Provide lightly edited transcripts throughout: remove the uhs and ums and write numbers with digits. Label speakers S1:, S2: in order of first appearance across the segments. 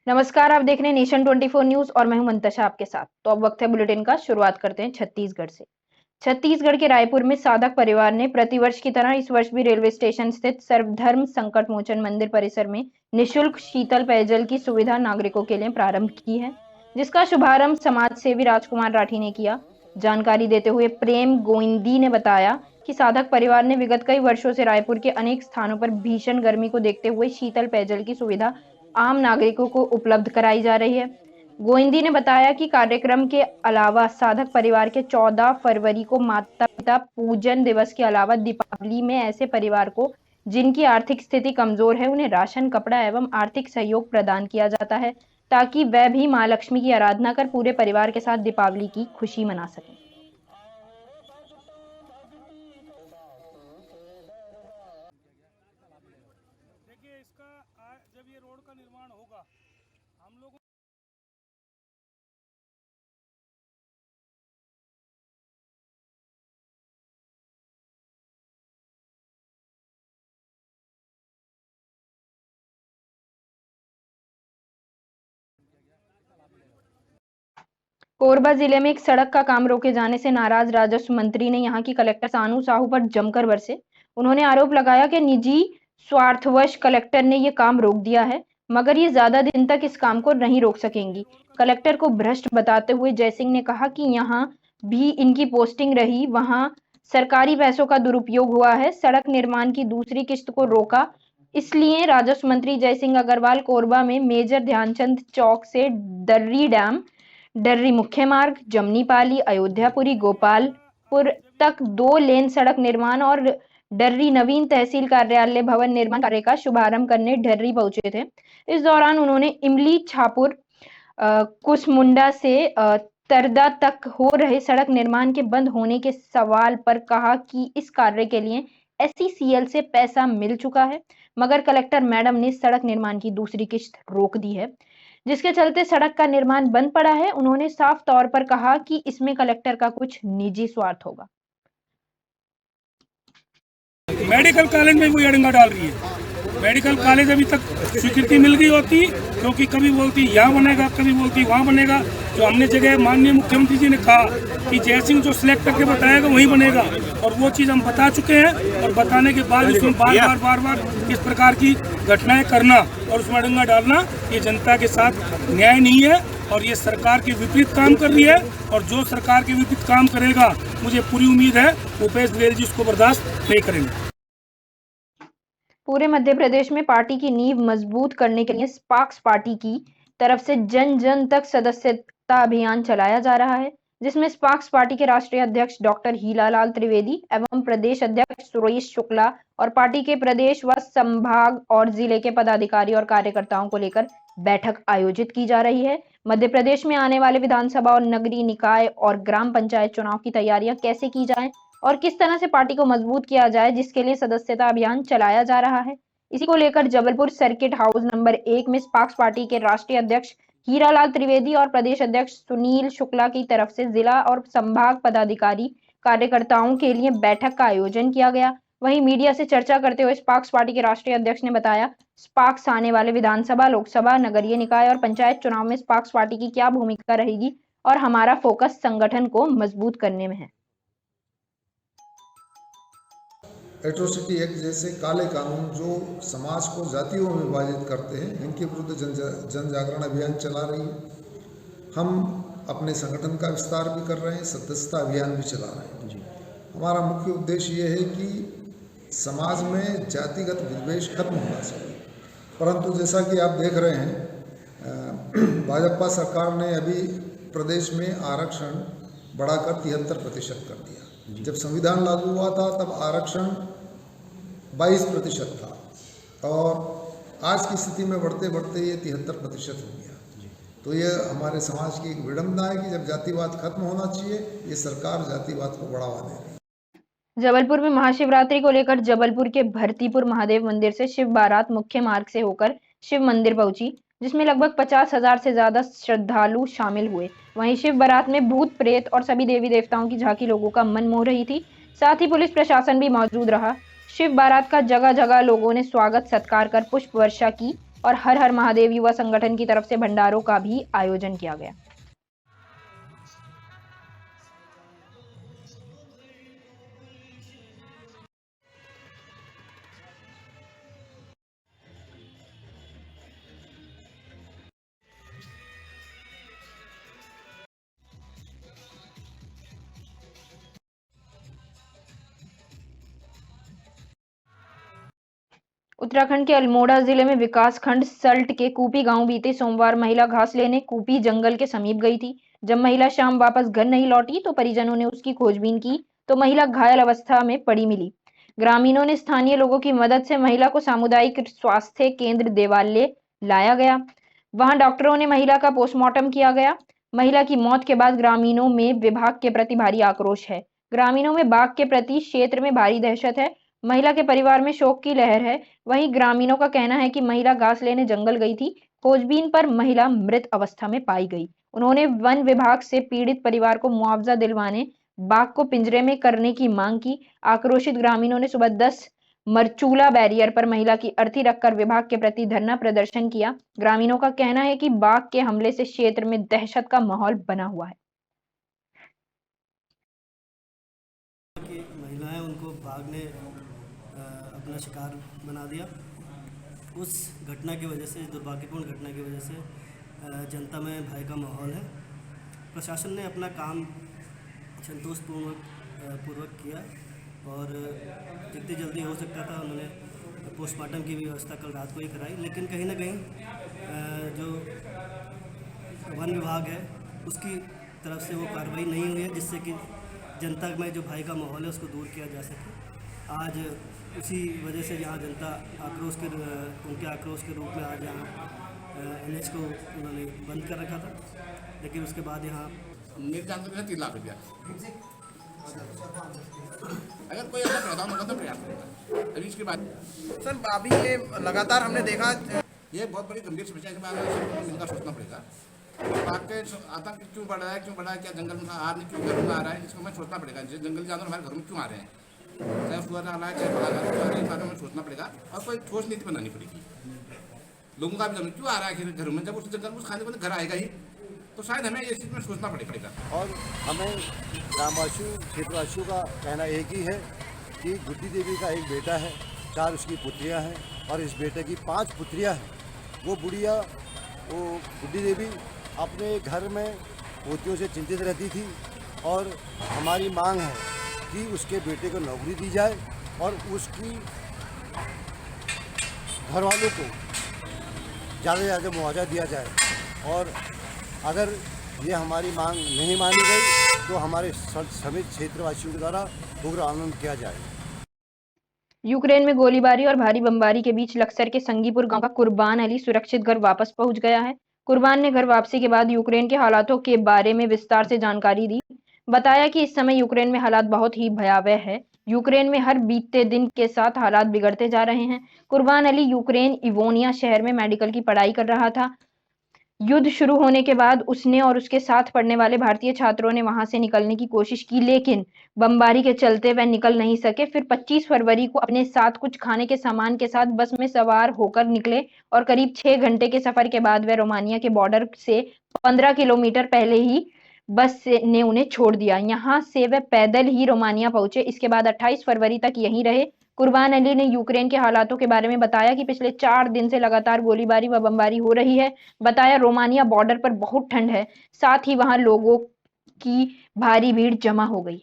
S1: नमस्कार, आप देख रहे हैं नेशन 24 न्यूज और मैं हूं मंतशा आपके साथ। तो अब वक्त है बुलेटिन का। शुरुआत करते हैं छत्तीसगढ़ से। छत्तीसगढ़ के रायपुर में साधक परिवार ने प्रतिवर्ष की तरह इस वर्ष भी रेलवे स्टेशन स्थित सर्वधर्म संकट मोचन मंदिर परिसर में निःशुल्क शीतल पेयजल की सुविधा नागरिकों के लिए प्रारंभ की है, जिसका शुभारंभ समाज सेवी राजकुमार राठी ने किया। जानकारी देते हुए प्रेम गोइंदी ने बताया कि साधक परिवार ने विगत कई वर्षों से रायपुर के अनेक स्थानों पर भीषण गर्मी को देखते हुए शीतल पेयजल की सुविधा आम नागरिकों को उपलब्ध कराई जा रही है। गोविंदी ने बताया कि कार्यक्रम के अलावा साधक परिवार के 14 फरवरी को माता पिता पूजन दिवस के अलावा दीपावली में ऐसे परिवार को जिनकी आर्थिक स्थिति कमजोर है उन्हें राशन, कपड़ा एवं आर्थिक सहयोग प्रदान किया जाता है, ताकि वह भी मां लक्ष्मी की आराधना कर पूरे परिवार के साथ दीपावली की खुशी मना सकें।
S2: देखिए, इसका जब ये रोड का निर्माण होगा हम लोग
S1: कोरबा जिले में एक सड़क का काम रोके जाने से नाराज राजस्व मंत्री ने यहां की कलेक्टर सानू साहू पर जमकर बरसे। उन्होंने आरोप लगाया कि निजी स्वार्थवश कलेक्टर ने यह काम रोक दिया है, मगर ये ज्यादा दिन तक इस काम को नहीं रोक सकेंगी। कलेक्टर को भ्रष्ट बताते हुए जयसिंह ने कहा कि यहां भी इनकी पोस्टिंग रही, वहां सरकारी पैसों का दुरुपयोग हुआ है। सड़क निर्माण की दूसरी किस्त को रोका, इसलिए राजस्व मंत्री जयसिंह अग्रवाल कोरबा में मेजर ध्यानचंद चौक से दर्री डैम, डर्री मुख्य मार्ग, जमनीपाली, अयोध्यापुरी, गोपालपुर तक 2 लेन सड़क निर्माण और डर्री नवीन तहसील कार्यालय भवन निर्माण कार्य का शुभारंभ करने डर्री पहुंचे थे। इस दौरान उन्होंने इमली छापुर कुसमुंडा से तरदा तक हो रहे सड़क निर्माण के बंद होने के सवाल पर कहा कि इस कार्य के लिए SECL से पैसा मिल चुका है, मगर कलेक्टर मैडम ने सड़क निर्माण की दूसरी किस्त रोक दी है, जिसके चलते सड़क का निर्माण बंद पड़ा है। उन्होंने साफ तौर पर कहा कि इसमें कलेक्टर का कुछ निजी स्वार्थ होगा।
S2: मेडिकल कॉलेज में वो एडंगा डाल रही है। मेडिकल कॉलेज अभी तक स्वीकृति मिल गई होती, क्योंकि कभी बोलती यहाँ बनेगा, कभी बोलती वहाँ बनेगा। जो हमने जगह माननीय मुख्यमंत्री जी ने कहा कि जयसिंह जो सिलेक्ट करके बताएगा वही बनेगा, और वो चीज़ हम बता चुके हैं। और बताने के बाद उसमें बार बार इस प्रकार की घटनाएं करना और उसमें अड़ंगा डालना, ये जनता के साथ न्याय नहीं है और ये सरकार के विपरीत काम कर रही है। और जो सरकार के विपरीत काम करेगा, मुझे पूरी उम्मीद है भूपेश बघेल जी उसको बर्दाश्त नहीं करेंगे।
S1: पूरे मध्य प्रदेश में पार्टी की नींव मजबूत करने के लिए स्पार्क्स पार्टी की तरफ से जन जन तक सदस्यता अभियान चलाया जा रहा है, जिसमें स्पार्क्स पार्टी के राष्ट्रीय अध्यक्ष डॉक्टर हीरालाल त्रिवेदी एवं प्रदेश अध्यक्ष सुरेश शुक्ला और पार्टी के प्रदेश व संभाग और जिले के पदाधिकारी और कार्यकर्ताओं को लेकर बैठक आयोजित की जा रही है। मध्य प्रदेश में आने वाले विधानसभा और नगरीय निकाय और ग्राम पंचायत चुनाव की तैयारियां कैसे की जाएं और किस तरह से पार्टी को मजबूत किया जाए, जिसके लिए सदस्यता अभियान चलाया जा रहा है। इसी को लेकर जबलपुर सर्किट हाउस नंबर 1 में स्पार्क्स पार्टी के राष्ट्रीय अध्यक्ष हीरालाल त्रिवेदी और प्रदेश अध्यक्ष सुनील शुक्ला की तरफ से जिला और संभाग पदाधिकारी कार्यकर्ताओं के लिए बैठक का आयोजन किया गया। वहीं मीडिया से चर्चा करते हुए स्पार्क्स पार्टी के राष्ट्रीय अध्यक्ष ने बताया, स्पार्क्स आने वाले विधानसभा, लोकसभा, नगरीय निकाय और पंचायत चुनाव में स्पार्क्स पार्टी की क्या भूमिका रहेगी और हमारा फोकस संगठन को मजबूत करने में है।
S3: एट्रोसिटी एक्ट जैसे काले कानून जो समाज को जातियों में विभाजित करते हैं, इनके विरुद्ध जन जागरण अभियान चला रही है। हम अपने संगठन का विस्तार भी कर रहे हैं, सदस्यता अभियान भी चला रहे हैं। हमारा मुख्य उद्देश्य ये है कि समाज में जातिगत विद्वेष खत्म होना चाहिए। परंतु जैसा कि आप देख रहे हैं, भाजपा सरकार ने अभी प्रदेश में आरक्षण बढ़ाकर 73% कर दिया। जब संविधान लागू हुआ था तब आरक्षण 22% था और आज की स्थिति में बढ़ते बढ़ते ये 73% हो गया। तो ये हमारे समाज की एक विडंबना है कि जब जातिवाद खत्म होना चाहिए, ये सरकार जातिवाद को बढ़ावा दे रही है।
S1: जबलपुर में महाशिवरात्रि को लेकर जबलपुर के भरतीपुर महादेव मंदिर से शिव बारात मुख्य मार्ग से होकर शिव मंदिर पहुंची, जिसमें लगभग 50,000 से ज्यादा श्रद्धालु शामिल हुए। वहीं शिव बारात में भूत प्रेत और सभी देवी देवताओं की झांकी लोगों का मन मोह रही थी। साथ ही पुलिस प्रशासन भी मौजूद रहा। शिव बारात का जगह जगह लोगों ने स्वागत सत्कार कर पुष्प वर्षा की। और हर हर महादेव युवा संगठन की तरफ से भंडारों का भी आयोजन किया गया। उत्तराखंड के अल्मोड़ा जिले में विकास खंड सल्ट के कूपी गांव बीते सोमवार महिला घास लेने कूपी जंगल के समीप गई थी। जब महिला शाम वापस घर नहीं लौटी तो परिजनों ने उसकी खोजबीन की तो महिला घायल अवस्था में पड़ी मिली। ग्रामीणों ने स्थानीय लोगों की मदद से महिला को सामुदायिक स्वास्थ्य केंद्र देवालय लाया गया। वहां डॉक्टरों ने महिला का पोस्टमार्टम किया गया। महिला की मौत के बाद ग्रामीणों में विभाग के प्रति भारी आक्रोश है। ग्रामीणों में बाघ के प्रति क्षेत्र में भारी दहशत है। महिला के परिवार में शोक की लहर है। वहीं ग्रामीणों का कहना है कि महिला घास लेने जंगल गई थी। खोजबीन पर महिला मृत अवस्था में पाई गई। उन्होंने वन विभाग से पीड़ित परिवार को मुआवजा दिलवाने, बाघ को पिंजरे में करने की मांग की। आक्रोशित ग्रामीणों ने सुबह 10 मरचूला बैरियर पर महिला की अर्थी रखकर विभाग के प्रति धरना प्रदर्शन किया। ग्रामीणों का कहना है कि बाघ के हमले से क्षेत्र में दहशत का माहौल बना हुआ है।
S4: महिलाएं उनको बाघ ने अपना शिकार बना दिया। उस घटना की वजह से, दुर्भाग्यपूर्ण घटना की वजह से जनता में भय का माहौल है। प्रशासन ने अपना काम संतोषपूर्वक किया और जितनी जल्दी हो सकता था उन्होंने पोस्टमार्टम की व्यवस्था कल रात को ही कराई। लेकिन कहीं ना कहीं जो वन विभाग है उसकी तरफ से वो कार्रवाई नहीं हुई है, जिससे कि जनता में जो भय का माहौल है उसको दूर किया जा सके। आज उसी वजह से यहाँ जनता उनके आक्रोश के रूप में आज यहाँ NH को उन्होंने बंद कर रखा था। लेकिन उसके बाद यहाँ
S5: मेरी जानकारी है 3 लाख रुपया। अगर कोई ऐसा प्रावधान होगा तो प्रयास करेगा। अभी इसके बाद
S6: सर अभी ये लगातार हमने देखा
S5: ये बहुत बड़ी गंभीर समस्या के बारे में मिलकर सोचना पड़ेगा। बाघ के आतंक क्यों बढ़ रहा है, क्या जंगल में आ नहीं, क्यों घर में आ रहा है, इसको हमें सोचना पड़ेगा। जंगली जानवर हमारे घर में क्यों आ रहे हैं, चाहे सुअर आ रहा है चाहे बाघ आ रहा है, इस बारे में हमें सोचना पड़ेगा और कोई ठोस नीति बनानी पड़ेगी। लोगों का भी जमीन क्यों आ रहा है घर में, जब उस जंगल में खाने को घर आएगा ही, तो शायद हमें इस चीज़ में सोचना पड़ेगा।
S7: और हमें ग्रामवासियों क्षेत्रवासियों का कहना एक ही है कि गुड्डी देवी का एक बेटा है, 4 उसकी पुत्रियां हैं और इस बेटे की 5 पुत्रियां हैं। वो गुड्डी देवी अपने घर में पोतियों से चिंतित रहती थी और हमारी मांग है कि उसके बेटे को नौकरी दी जाए और उसकी घर वालों को ज़्यादा से ज़्यादा मुआवजा दिया जाए। और अगर ये हमारी मांग नहीं मानी गई तो हमारे सभी क्षेत्रवासियों के द्वारा उग्र आंदोलन किया जाए।
S1: यूक्रेन में गोलीबारी और भारी बमबारी के बीच लक्सर के संगीपुर गांव का कुर्बान अली सुरक्षित घर वापस पहुंच गया है। कुर्बान ने घर वापसी के बाद यूक्रेन के हालातों के बारे में विस्तार से जानकारी दी। बताया कि इस समय यूक्रेन में हालात बहुत ही भयावह है। यूक्रेन में हर बीतते दिन के साथ हालात बिगड़ते जा रहे हैं। कुर्बान अली यूक्रेन इवोनिया शहर में मेडिकल की पढ़ाई कर रहा था। युद्ध शुरू होने के बाद उसने और उसके साथ पढ़ने वाले भारतीय छात्रों ने वहां से निकलने की कोशिश की, लेकिन बमबारी के चलते वह निकल नहीं सके। फिर 25 फरवरी को अपने साथ कुछ खाने के सामान के साथ बस में सवार होकर निकले और करीब 6 घंटे के सफर के बाद वह रोमानिया के बॉर्डर से 15 किलोमीटर पहले ही बस ने उन्हें छोड़ दिया। यहाँ से वह पैदल ही रोमानिया पहुंचे। इसके बाद 28 फरवरी तक यहीं रहे। कुर्बान अली ने यूक्रेन के हालातों के बारे में बताया कि पिछले 4 दिन से लगातार गोलीबारी व बमबारी हो रही है। बताया रोमानिया बॉर्डर पर बहुत ठंड है, साथ ही वहां लोगों की भारी भीड़ जमा हो गई।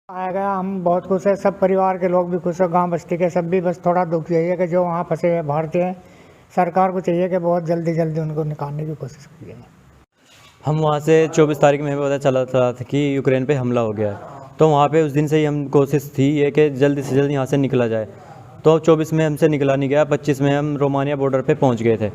S8: आ गया, हम बहुत खुश है, सब परिवार के लोग भी खुश है, गांव बस्ती के सब भी। बस थोड़ा दुख यही है कि जो वहाँ फंसे हुए भारतीय हैं, सरकार को चाहिए कि बहुत जल्दी उनको निकालने की कोशिश की जाए।
S9: हम वहाँ से 24 तारीख में हमें पता चला था कि यूक्रेन पे हमला हो गया है, तो वहाँ पे उस दिन से ही हम कोशिश थी ये कि जल्दी से जल्दी यहाँ से निकला जाए। तो 24 में हमसे निकला नहीं गया। 25 में हम रोमानिया बॉर्डर पे पहुँच गए थे।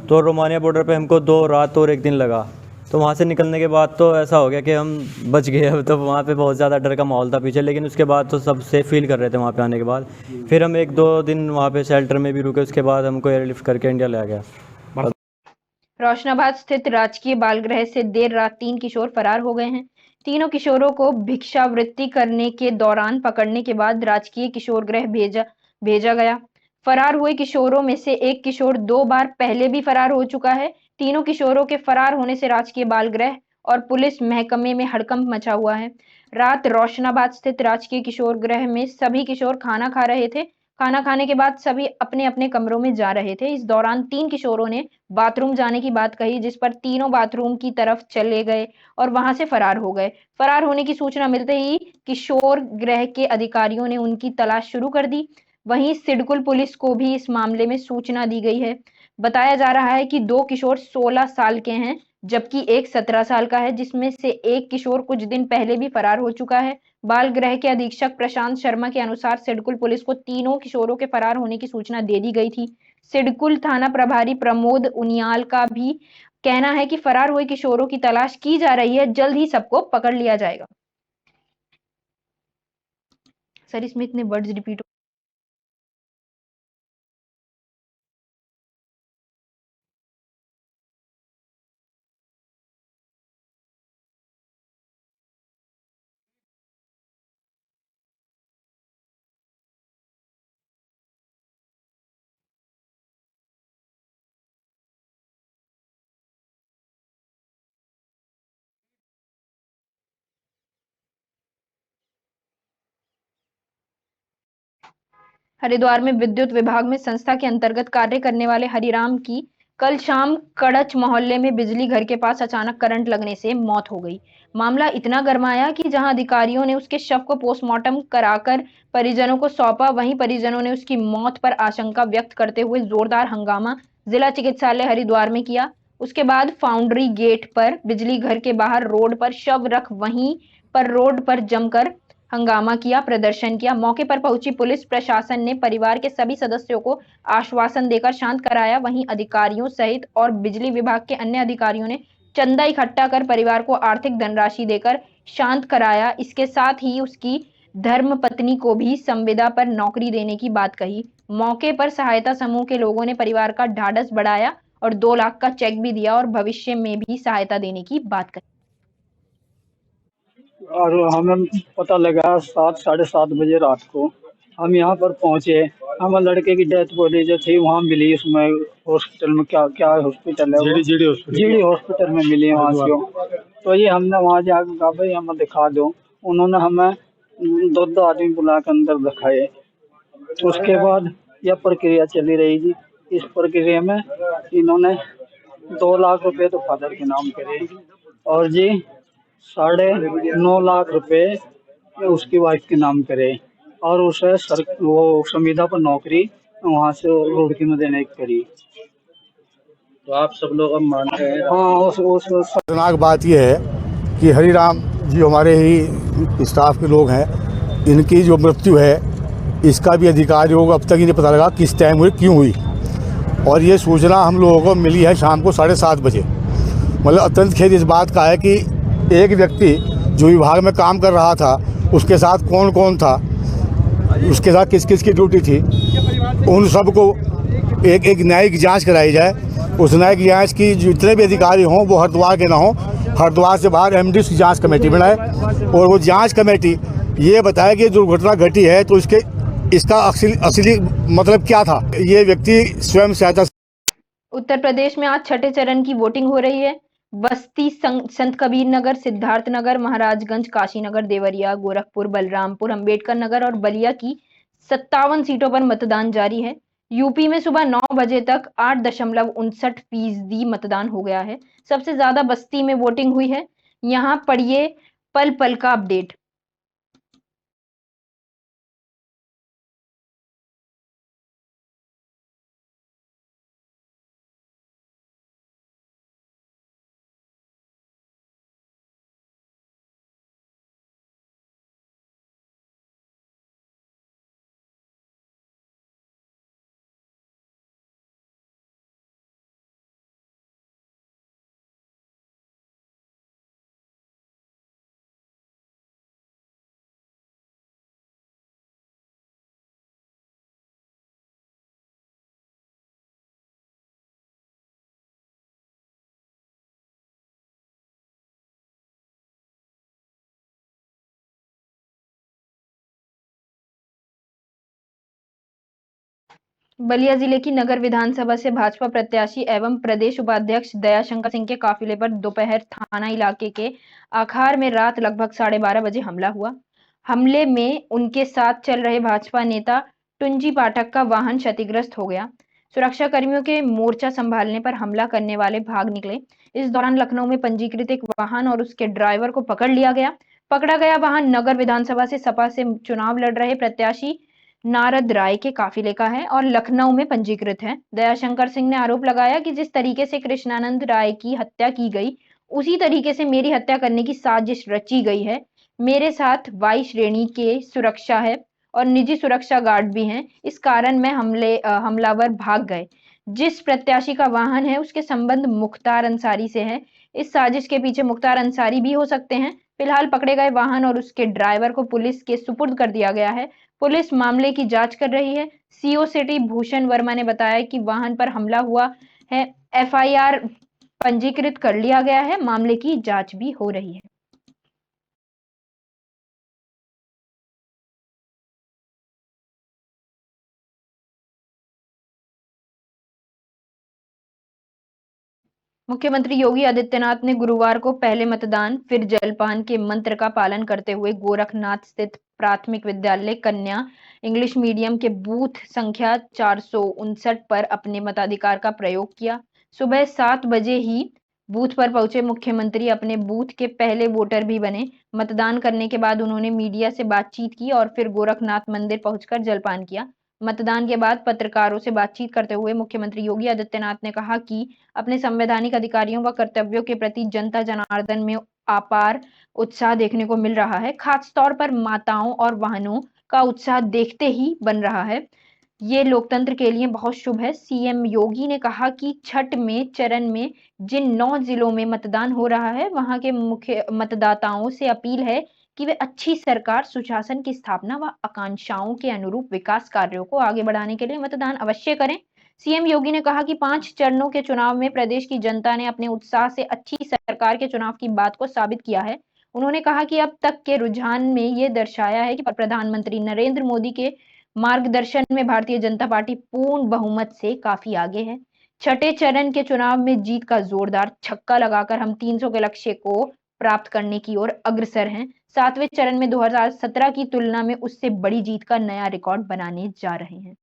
S9: तो रोमानिया बॉर्डर पे हमको 2 रात और 1 दिन लगा। तो वहाँ से निकलने के बाद तो ऐसा हो गया कि हम बच गए। अब तो वहाँ पे बहुत ज़्यादा डर का माहौल था पीछे, लेकिन उसके बाद तो सब सेफ फील कर रहे थे वहाँ पे आने के बाद। फिर हम 1-2 दिन वहाँ पे शेल्टर में भी रुके, उसके बाद हमको एयरलिफ्ट करके इंडिया लाया गया।
S1: रोशनाबाद स्थित राजकीय बाल गृह से देर रात 3 किशोर फरार हो गए हैं। तीनों किशोरों को भिक्षावृत्ति करने के दौरान पकड़ने के बाद राजकीय किशोर गृह भेजा भेजा गया। फरार हुए किशोरों में से एक किशोर 2 बार पहले भी फरार हो चुका है। तीनों किशोरों के फरार होने से राजकीय बाल गृह और पुलिस महकमे में हड़कंप मचा हुआ है। रात रोशनाबाद स्थित राजकीय किशोर गृह में सभी किशोर खाना खा रहे थे। खाना खाने के बाद सभी अपने-अपने कमरों में जा रहे थे। इस दौरान 3 किशोरों ने बाथरूम जाने की बात कही, जिस पर तीनों बाथरूम की तरफ चले गए और वहां से फरार हो गए। फरार होने की सूचना मिलते ही किशोर गृह के अधिकारियों ने उनकी तलाश शुरू कर दी। वहीं सिडकुल पुलिस को भी इस मामले में सूचना दी गई है। बताया जा रहा है कि 2 किशोर 16 साल के हैं, जबकि एक 17 साल का है, जिसमें से एक किशोर कुछ दिन पहले भी फरार हो चुका है। बाल गृह के अधीक्षक प्रशांत शर्मा के अनुसार सिडकुल पुलिस को तीनों किशोरों के फरार होने की सूचना दे दी गई थी। सिडकुल थाना प्रभारी प्रमोद उनियाल का भी कहना है कि फरार हुए किशोरों की तलाश की जा रही है, जल्द ही सबको पकड़ लिया जाएगा। सर, इसमें इतने वर्ड्स रिपीट हरिद्वार में विद्युत विभाग में संस्था के अंतर्गत कार्य करने वाले हरिराम की कल शाम कड़च मोहल्ले में बिजली घर के पास अचानक करंट लगने से मौत हो गई। मामला इतना गर्माया कि जहां अधिकारियों ने उसके शव को पोस्टमार्टम कराकर परिजनों को सौंपा, वहीं परिजनों ने उसकी मौत पर आशंका व्यक्त करते हुए जोरदार हंगामा जिला चिकित्सालय हरिद्वार में किया। उसके बाद फाउंड्री गेट पर बिजली घर के बाहर रोड पर शव रख वहीं पर रोड पर जमकर हंगामा किया, प्रदर्शन किया। मौके पर पहुंची पुलिस प्रशासन ने परिवार के सभी सदस्यों को आश्वासन देकर शांत कराया। वहीं अधिकारियों सहित और बिजली विभाग के अन्य अधिकारियों ने चंदा इकट्ठा कर परिवार को आर्थिक धनराशि देकर शांत कराया। इसके साथ ही उसकी धर्मपत्नी को भी संविदा पर नौकरी देने की बात कही। मौके पर सहायता समूह के लोगों ने परिवार का ढाढ़स बढ़ाया और 2 लाख का चेक भी दिया और भविष्य में भी सहायता देने की बात कही।
S10: और हमें पता लगा 7 साढ़े 7 बजे रात को हम यहाँ पर पहुँचे। हमारे लड़के की डेथ बॉडी जो थी वहाँ मिली, उसमें हॉस्पिटल में क्या क्या हॉस्पिटल है वो जीडी हॉस्पिटल में मिली वहाँ से। तो ये हमने वहाँ जाकर कहा भाई हमें दिखा दो। उन्होंने हमें 2 आदमी बुला कर अंदर दिखाए। उसके बाद यह प्रक्रिया चली रही जी। इस प्रक्रिया में इन्होंने 2 लाख रुपए तो फादर के नाम करे और जी 9.5 लाख रुपए उसकी वाइफ के नाम करे और उसे वो संविदा पर नौकरी वहाँ से रुड़की में देने की करी। तो आप सब लोग अब मानते हैं? हाँ,
S7: खतरनाक बात यह है कि हरिराम जी हमारे ही स्टाफ के लोग हैं, इनकी जो मृत्यु है इसका भी अधिकारियों को अब तक ही नहीं पता लगा किस टाइम हुई, क्यों हुई। और ये सूचना हम लोगों को मिली है शाम को 7:30 बजे। मतलब अत्यंत खेद इस बात का है कि एक व्यक्ति जो विभाग में काम कर रहा था उसके साथ कौन कौन था, उसके साथ किस किस की ड्यूटी थी, उन सबको एक न्यायिक जांच कराई जाए। उस न्यायिक जांच की जितने भी अधिकारी हों वो हरिद्वार के ना हों, हरिद्वार से बाहर एमडी की जांच कमेटी बनाए और वो जांच कमेटी ये बताए कि दुर्घटना घटी है तो इसका असली मतलब क्या था। ये व्यक्ति स्वयं सहायता।
S1: उत्तर प्रदेश में आज छठे चरण की वोटिंग हो रही है। बस्ती, संत कबीर नगर, सिद्धार्थ नगर, महाराजगंज, काशीनगर, देवरिया, गोरखपुर, बलरामपुर, अंबेडकर नगर और बलिया की 57 सीटों पर मतदान जारी है। यूपी में सुबह 9 बजे तक 8.59% मतदान हो गया है। सबसे ज्यादा बस्ती में वोटिंग हुई है। यहाँ पढ़िए पल पल का अपडेट। बलिया जिले की नगर विधानसभा से भाजपा प्रत्याशी एवं प्रदेश उपाध्यक्ष दयाशंकर सिंह के काफिले पर दोपहर थाना इलाके के आखार में रात लगभग 12:30 बजे हमला हुआ। हमले में उनके साथ चल रहे भाजपा नेता टुंजी पाठक का वाहन क्षतिग्रस्त हो गया। सुरक्षा कर्मियों के मोर्चा संभालने पर हमला करने वाले भाग निकले। इस दौरान लखनऊ में पंजीकृत एक वाहन और उसके ड्राइवर को पकड़ लिया गया। पकड़ा गया वाहन नगर विधानसभा से सपा से चुनाव लड़ रहे प्रत्याशी नारद राय के काफिले का है और लखनऊ में पंजीकृत है। दयाशंकर सिंह ने आरोप लगाया कि जिस तरीके से कृष्णानंद राय की हत्या की गई, उसी तरीके से मेरी हत्या करने की साजिश रची गई है। मेरे साथ वाई श्रेणी के सुरक्षा है और निजी सुरक्षा गार्ड भी हैं। इस कारण में हमलावर भाग गए। जिस प्रत्याशी का वाहन है उसके संबंध मुख्तार अंसारी से है। इस साजिश के पीछे मुख्तार अंसारी भी हो सकते हैं। फिलहाल पकड़े गए वाहन और उसके ड्राइवर को पुलिस के सुपुर्द कर दिया गया है। पुलिस मामले की जांच कर रही है। सीओ सिटी भूषण वर्मा ने बताया कि वाहन पर हमला हुआ है। एफआईआर पंजीकृत कर लिया गया है। मामले की जांच भी हो रही है। मुख्यमंत्री योगी आदित्यनाथ ने गुरुवार को पहले मतदान फिर जलपान के मंत्र का पालन करते हुए गोरखनाथ स्थित प्राथमिक विद्यालय कन्या इंग्लिश मीडियम के बूथ संख्या 459 पर अपने मताधिकार का प्रयोग किया। सुबह 7 बजे ही बूथ पर पहुंचे मुख्यमंत्री अपने बूथ के पहले वोटर भी बने। मतदान करने के बाद उन्होंने मीडिया से बातचीत की और फिर गोरखनाथ मंदिर पहुंचकर जलपान किया। मतदान के बाद पत्रकारों से बातचीत करते हुए मुख्यमंत्री योगी आदित्यनाथ ने कहा कि अपने संवैधानिक अधिकारियों व कर्तव्यों के प्रति जनता जनार्दन में अपार उत्साह देखने को मिल रहा है। खास तौर पर माताओं और बहनों का उत्साह देखते ही बन रहा है। ये लोकतंत्र के लिए बहुत शुभ है। सीएम योगी ने कहा कि छठ में चरण में जिन 9 जिलों में मतदान हो रहा है, वहां के मुख्य मतदाताओं से अपील है कि वे अच्छी सरकार, सुशासन की स्थापना व आकांक्षाओं के अनुरूप विकास कार्यों को आगे बढ़ाने के लिए मतदान अवश्य करें। सीएम योगी ने कहा कि 5 चरणों के चुनाव में प्रदेश की जनता ने अपने उत्साह से अच्छी सरकार के चुनाव की बात को साबित किया है। उन्होंने कहा कि अब तक के रुझान में ये दर्शाया है कि प्रधानमंत्री नरेंद्र मोदी के मार्गदर्शन में भारतीय जनता पार्टी पूर्ण बहुमत से काफी आगे है। छठे चरण के चुनाव में जीत का जोरदार छक्का लगाकर हम 300 के लक्ष्य को प्राप्त करने की ओर अग्रसर हैं। 7वें चरण में 2017 की तुलना में उससे बड़ी जीत का नया रिकॉर्ड बनाने जा रहे हैं।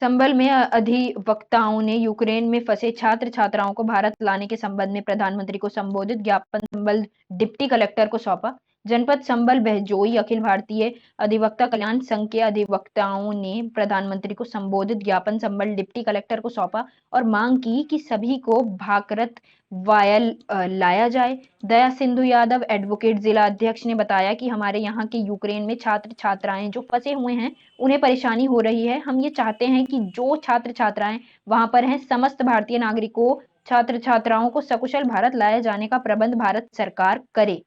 S1: संभल में अधिवक्ताओं ने यूक्रेन में फंसे छात्र छात्राओं को भारत लाने के संबंध में प्रधानमंत्री को संबोधित ज्ञापन संभल डिप्टी कलेक्टर को सौंपा। जनपद संभल बहजोई अखिल भारतीय अधिवक्ता कल्याण संघ के अधिवक्ताओं ने प्रधानमंत्री को संबोधित ज्ञापन संभल डिप्टी कलेक्टर को सौंपा और मांग की कि सभी को भाकरत वायल लाया जाए। दया सिंधु यादव एडवोकेट जिला अध्यक्ष ने बताया कि हमारे यहाँ के यूक्रेन में छात्र छात्राएं जो फंसे हुए हैं, उन्हें परेशानी हो रही है। हम ये चाहते हैं कि जो छात्र छात्राएं वहां पर हैं, समस्त भारतीय नागरिकों छात्र छात्राओं को सकुशल भारत लाए जाने का प्रबंध भारत सरकार करे।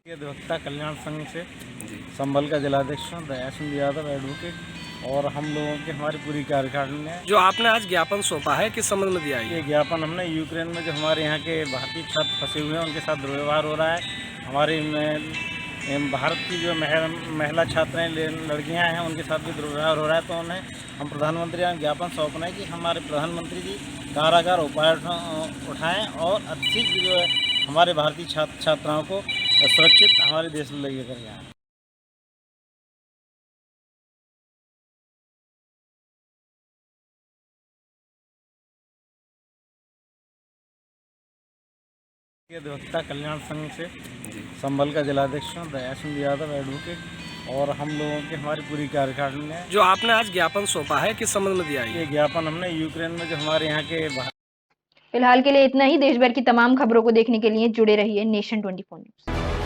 S11: अधिवक्ता कल्याण संघ से संभल का जिलाध्यक्ष हूँ, दया सिंधु यादव एडवोकेट। और हम लोगों की हमारी पूरी कार्यकारिणी ने
S6: जो आपने आज ज्ञापन सौंपा है किस संबंध में दिया है?
S11: ये ज्ञापन हमने यूक्रेन में जो हमारे यहाँ के भारतीय छात्र फंसे हुए हैं उनके साथ दुर्व्यवहार हो रहा है। हमारी भारत की जो महिला छात्राएं लड़कियां हैं उनके साथ भी दुर्व्यवहार हो रहा है। तो उन्हें हम प्रधानमंत्री का ज्ञापन सौंपना है कि हमारे प्रधानमंत्री जी कारागार उपाय उठाएँ और अच्छी जो है हमारे भारतीय छात्राओं को सुरक्षित हमारे देश में लेकर जाएँ। ये अधिवक्ता कल्याण संघ से संभल का जिलाध्यक्ष हूँ, दयाशंद यादव एडवोकेट। और हम लोगों की हमारी पूरी कार्यकारिणी ने
S6: जो आपने आज ज्ञापन सौंपा है किस संबंध में दिया है?
S11: ये ज्ञापन हमने यूक्रेन में जो हमारे यहाँ के
S1: फिलहाल के लिए इतना ही। देश भर की तमाम खबरों को देखने के लिए जुड़े रहिए नेशन 24 न्यूज।